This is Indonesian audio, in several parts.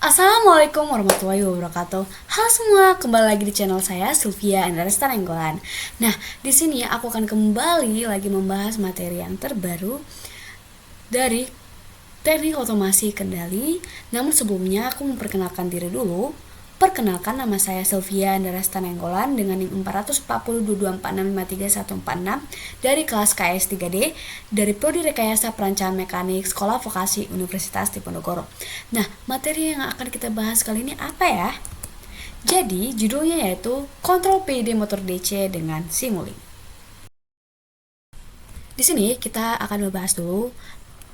Assalamualaikum warahmatullahi wabarakatuh. Halo semua, kembali lagi di channel saya Sylvia Endaresta Nenggolan. Nah, di sini aku akan kembali lagi membahas materi yang terbaru dari teknik otomasi kendali. Namun sebelumnya aku memperkenalkan diri dulu. Perkenalkan, nama saya Sylvia Andaresta Nenggolan dengan NIM 4402246534146 dari kelas KS 3D dari Prodi Rekayasa Perancangan Mekanik Sekolah Vokasi Universitas Diponegoro. Nah, materi yang akan kita bahas kali ini apa ya? Jadi, judulnya yaitu Kontrol PID Motor DC dengan Simulink. Di sini kita akan membahas dulu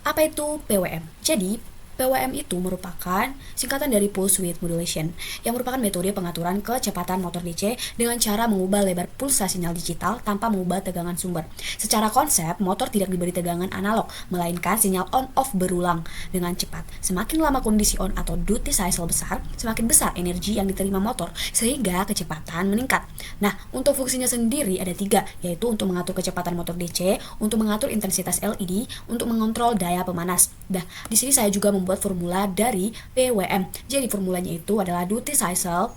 apa itu PWM. Jadi, PWM itu merupakan singkatan dari Pulse Width Modulation, yang merupakan metode pengaturan kecepatan motor DC dengan cara mengubah lebar pulsa sinyal digital tanpa mengubah tegangan sumber. Secara konsep, motor tidak diberi tegangan analog, melainkan sinyal on-off berulang dengan cepat. Semakin lama kondisi on atau duty cycle besar, semakin besar energi yang diterima motor, sehingga kecepatan meningkat. Nah, untuk fungsinya sendiri ada tiga, yaitu untuk mengatur kecepatan motor DC, untuk mengatur intensitas LED, untuk mengontrol daya pemanas. Nah, di sini saya juga membuat formula dari PWM. Jadi formulanya itu adalah duty cycle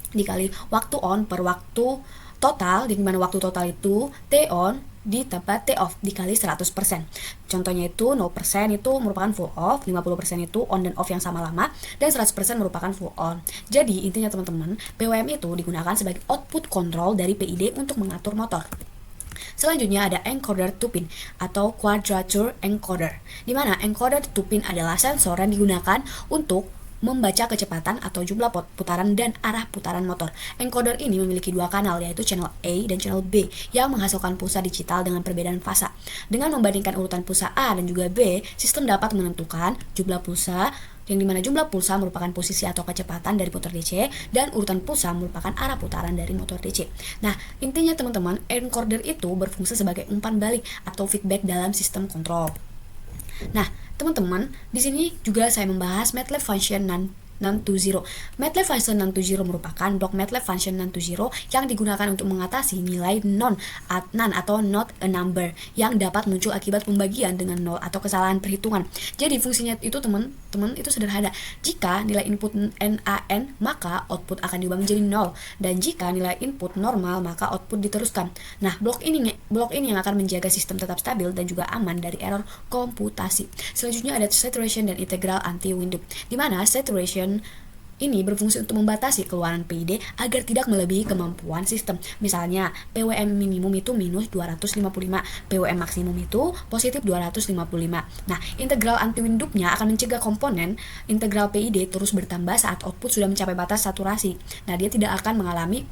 dikali waktu on per waktu total, di mana waktu total itu T on ditambah T off dikali 100%. Contohnya itu 0% itu merupakan full off, 50% itu on dan off yang sama lama, dan 100% merupakan full on. Jadi intinya teman-teman, PWM itu digunakan sebagai output control dari PID untuk mengatur motor. Selanjutnya ada encoder to pin atau quadrature encoder, di mana encoder to pin adalah sensor yang digunakan untuk membaca kecepatan atau jumlah putaran dan arah putaran motor. Encoder ini memiliki dua kanal, yaitu channel A dan channel B, yang menghasilkan pulsa digital dengan perbedaan fasa. Dengan membandingkan urutan pulsa A dan juga B, sistem dapat menentukan jumlah pulsa, yang dimana jumlah pulsa merupakan posisi atau kecepatan dari motor DC dan urutan pulsa merupakan arah putaran dari motor DC. Nah, intinya teman-teman, encoder itu berfungsi sebagai umpan balik atau feedback dalam sistem kontrol. Nah, teman-teman, di sini juga saya membahas MATLAB function non-to-zero. MATLAB function non-to-zero merupakan blok MATLAB function non-to-zero yang digunakan untuk mengatasi nilai none atau not a number yang dapat muncul akibat pembagian dengan nol atau kesalahan perhitungan. Jadi fungsinya itu teman-teman itu sederhana. Jika nilai input NaN, maka output akan diubah menjadi nol, dan jika nilai input normal, maka output diteruskan. Nah, blok ini yang akan menjaga sistem tetap stabil dan juga aman dari error komputasi. Selanjutnya ada saturation dan integral anti-windup, di mana saturation ini berfungsi untuk membatasi keluaran PID agar tidak melebihi kemampuan sistem. Misalnya, PWM minimum itu minus 255, PWM maksimum itu positif 255. Nah, integral anti-windupnya akan mencegah komponen integral PID terus bertambah saat output sudah mencapai batas saturasi. Nah, dia tidak akan mengalami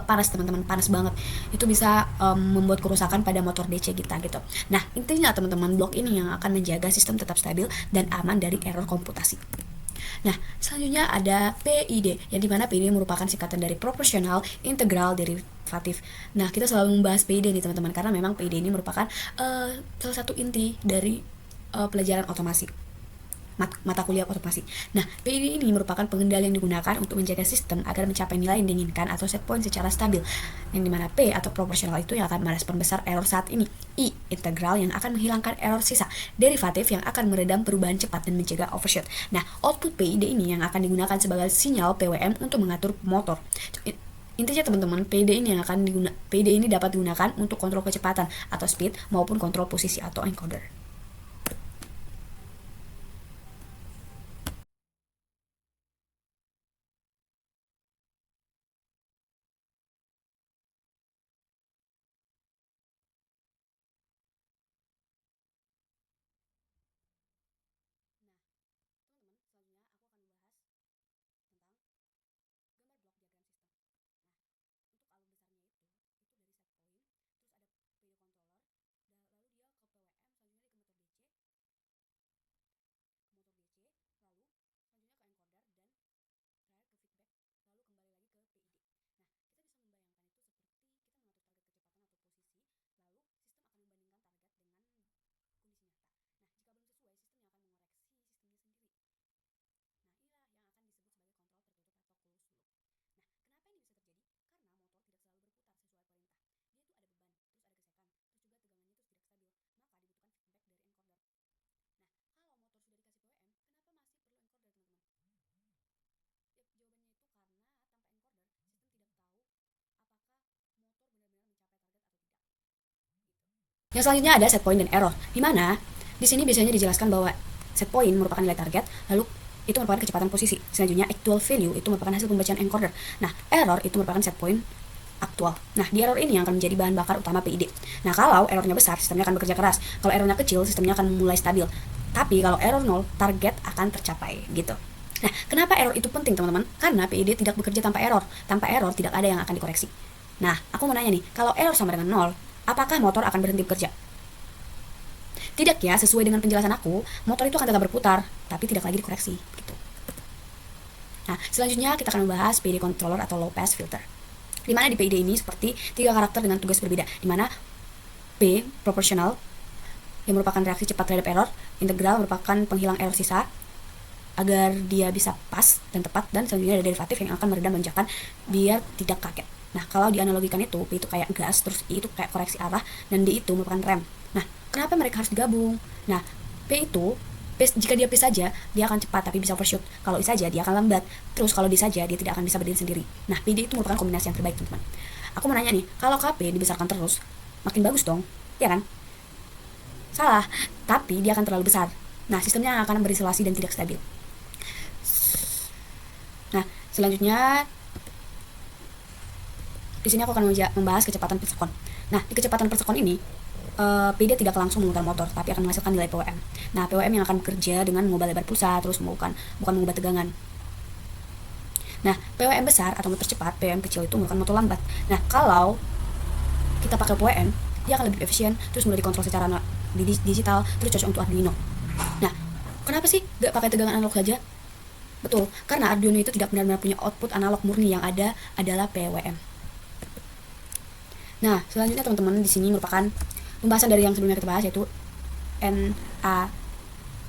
panas teman-teman, panas banget. Itu bisa membuat kerusakan pada motor DC kita gitu. Nah, intinya teman-teman, blok ini yang akan menjaga sistem tetap stabil dan aman dari error komputasi. Nah, selanjutnya ada PID, yang dimana PID merupakan singkatan dari proporsional integral derivatif. Nah, kita selalu membahas PID nih teman-teman, karena memang PID ini merupakan salah satu inti dari pelajaran otomasi, mata kuliah otomasi. Nah, PID ini merupakan pengendali yang digunakan untuk menjaga sistem agar mencapai nilai yang diinginkan atau set point secara stabil, yang dimana P atau proporsional itu yang akan merespon besar error saat ini. I, integral, yang akan menghilangkan error sisa. Derivatif, yang akan meredam perubahan cepat dan mencegah overshoot. Nah, output PID ini yang akan digunakan sebagai sinyal PWM untuk mengatur motor. Intinya teman-teman, PID ini dapat digunakan untuk kontrol kecepatan atau speed maupun kontrol posisi atau encoder. Yang selanjutnya ada set point dan error, di mana di sini biasanya dijelaskan bahwa set point merupakan nilai target, lalu itu merupakan kecepatan posisi. Selanjutnya actual value itu merupakan hasil pembacaan encoder. Nah, error itu merupakan set point aktual. Nah, di error ini yang akan menjadi bahan bakar utama PID. Nah, kalau errornya besar, sistemnya akan bekerja keras. Kalau errornya kecil, sistemnya akan mulai stabil. Tapi kalau error 0, target akan tercapai, gitu. Nah, kenapa error itu penting, teman-teman? Karena PID tidak bekerja tanpa error. Tanpa error, tidak ada yang akan dikoreksi. Nah, aku mau nanya nih, kalau error sama dengan 0, apakah motor akan berhenti bekerja? Tidak ya, sesuai dengan penjelasan aku, motor itu akan tetap berputar, tapi tidak lagi dikoreksi, gitu. Nah, selanjutnya kita akan membahas PID controller atau low pass filter. Di mana di PID ini seperti 3 karakter dengan tugas berbeda, di mana P proporsional yang merupakan reaksi cepat terhadap error, integral merupakan penghilang error sisa agar dia bisa pas dan tepat, dan selanjutnya ada derivatif yang akan meredam lonjakan biar tidak kaget. Nah, kalau dianalogikan itu, P itu kayak gas, terus I itu kayak koreksi arah, dan D itu merupakan rem. Nah, kenapa mereka harus digabung? Nah, P itu jika dia P saja, dia akan cepat tapi bisa overshoot. Kalau I saja, dia akan lambat. Terus kalau D saja, dia tidak akan bisa berdiri sendiri. Nah, PD itu merupakan kombinasi yang terbaik, teman-teman. Aku mau nanya nih, kalau KP dibesarkan terus, makin bagus dong, ya kan? Salah, tapi dia akan terlalu besar. Nah, sistemnya akan berisolasi dan tidak stabil. Nah, selanjutnya di sini aku akan membahas kecepatan per sekon. Nah, di kecepatan per sekon ini, PD tidak langsung memutar motor, tapi akan menghasilkan nilai PWM. Nah, PWM yang akan bekerja dengan mengubah lebar pulsa, terus bukan mengubah tegangan. Nah, PWM besar atau motor cepat, PWM kecil itu merupakan motor lambat. Nah, kalau kita pakai PWM, dia akan lebih efisien, terus mudah dikontrol secara digital, terus cocok untuk Arduino. Nah, kenapa sih gak pakai tegangan analog saja? Betul, karena Arduino itu tidak benar-benar punya output analog murni, yang ada adalah PWM. Nah, selanjutnya teman-teman di sini merupakan pembahasan dari yang sebelumnya kita bahas, yaitu NA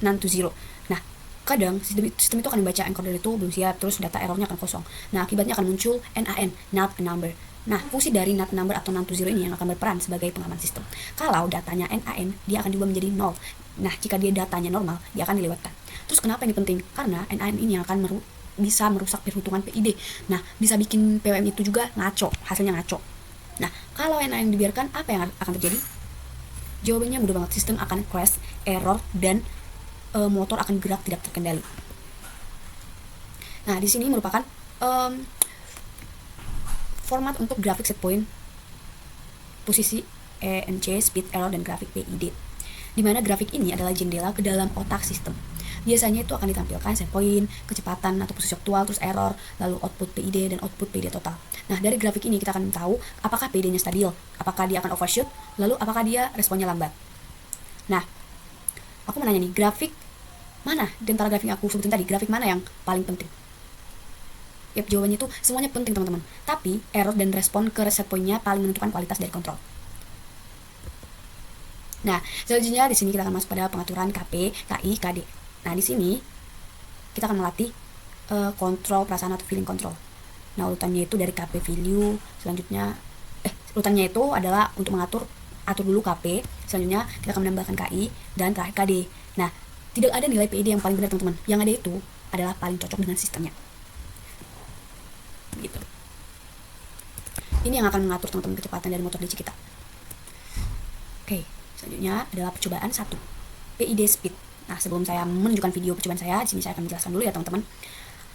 non-to-zero. Nah, kadang sistem itu akan membaca encoder itu belum siap, terus data errornya akan kosong. Nah, akibatnya akan muncul NaN, not a number. Nah, fungsi dari not a number atau non-to-zero ini yang akan berperan sebagai pengaman sistem. Kalau datanya NaN, dia akan diubah menjadi 0. Nah, jika dia datanya normal, dia akan dilewatkan. Terus kenapa ini penting? Karena NaN ini yang akan bisa merusak perhitungan PID. Nah, bisa bikin PWM itu juga ngaco, hasilnya ngaco. Nah, kalau NaN dibiarkan, apa yang akan terjadi? Jawabannya mudah banget, sistem akan crash, error, dan motor akan gerak tidak terkendali. Nah, di sini merupakan format untuk grafik set point, posisi, ENC, speed, error, dan grafik PID. Di mana grafik ini adalah jendela ke dalam otak sistem. Biasanya itu akan ditampilkan set point, kecepatan atau posisi aktual, terus error, lalu output PID dan output PID total. Nah, dari grafik ini kita akan tahu apakah PID-nya stabil, apakah dia akan overshoot, lalu apakah dia responnya lambat. Nah, aku mau nanya nih, grafik mana di antara grafik yang aku sebutin tadi, grafik mana yang paling penting? Yap, jawabannya itu semuanya penting, teman-teman. Tapi error dan respon ke set point-nya paling menentukan kualitas dari kontrol. Nah, selanjutnya di sini kita akan masuk pada pengaturan KP, KI, KD. Nah, di sini kita akan melatih kontrol perasaan atau feeling control. Nah, urutannya itu dari KP value, selanjutnya urutannya itu adalah untuk atur dulu KP, selanjutnya kita akan menambahkan KI, dan terakhir KD. Nah, tidak ada nilai PID yang paling benar, teman-teman. Yang ada itu adalah paling cocok dengan sistemnya. Gitu. Ini yang akan mengatur, teman-teman, kecepatan dari motor DC kita. Oke, selanjutnya adalah percobaan 1. PID speed. Nah, sebelum saya menunjukkan video percobaan saya, di sini saya akan menjelaskan dulu ya, teman-teman.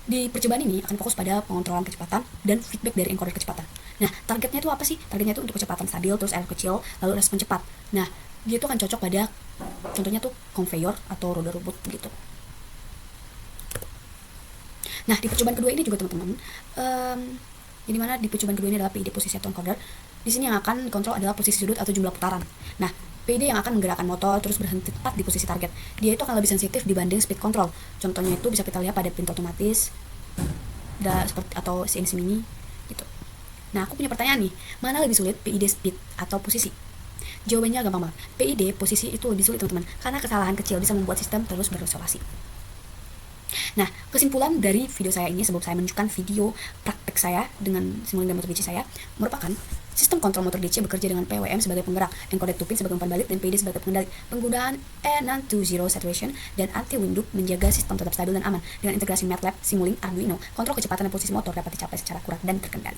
Di percobaan ini akan fokus pada pengontrolan kecepatan dan feedback dari encoder kecepatan. Nah, targetnya itu apa sih? Targetnya itu untuk kecepatan stabil, terus error kecil, lalu respon cepat. Nah, dia itu akan cocok pada, contohnya tuh conveyor atau roda robot gitu. Nah, di percobaan kedua ini juga, teman-teman, jadi mana di percobaan kedua ini adalah PID posisi atau encoder. Di sini yang akan dikontrol adalah posisi sudut atau jumlah putaran. Nah, PID yang akan menggerakkan motor terus berhenti tepat di posisi target. Dia itu akan lebih sensitif dibanding speed control. Contohnya itu bisa kita lihat pada pintu otomatis, seperti atau CNC mini gitu. Nah, aku punya pertanyaan nih, mana lebih sulit, PID speed atau posisi? Jawabannya gampang banget. PID posisi itu lebih sulit, teman-teman, karena kesalahan kecil bisa membuat sistem terus berisolasi. Nah, kesimpulan dari video saya ini sebelum saya menunjukkan video praktek saya dengan simulasi motor DC saya merupakan sistem kontrol motor DC bekerja dengan PWM sebagai penggerak, encoder tupin sebagai umpan balik, dan PID sebagai pengendali. Penggunaan non-to-zero saturation dan anti-wind loop menjaga sistem tetap stabil dan aman. Dengan integrasi MATLAB, Simulink, Arduino, kontrol kecepatan dan posisi motor dapat dicapai secara akurat dan terkendali.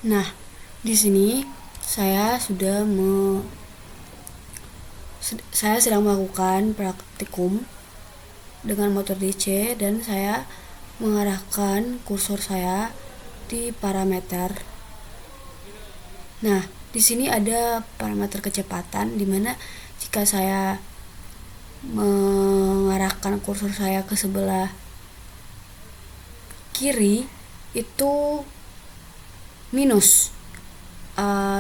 Nah, di sini saya sedang melakukan praktikum dengan motor DC dan saya mengarahkan kursor saya di parameter. Nah, di sini ada parameter kecepatan di mana jika saya mengarahkan kursor saya ke sebelah kiri itu minus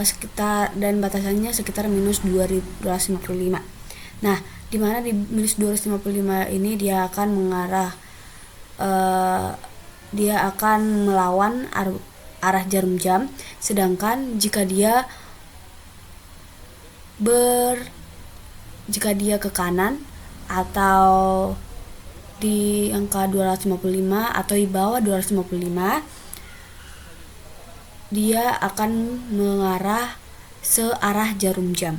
sekitar, dan batasannya sekitar minus 255. Nah, di mana di minus 255 ini dia akan dia akan melawan arah jarum jam, sedangkan jika dia ke kanan atau di angka 255 atau di bawah 255, dia akan mengarah searah jarum jam.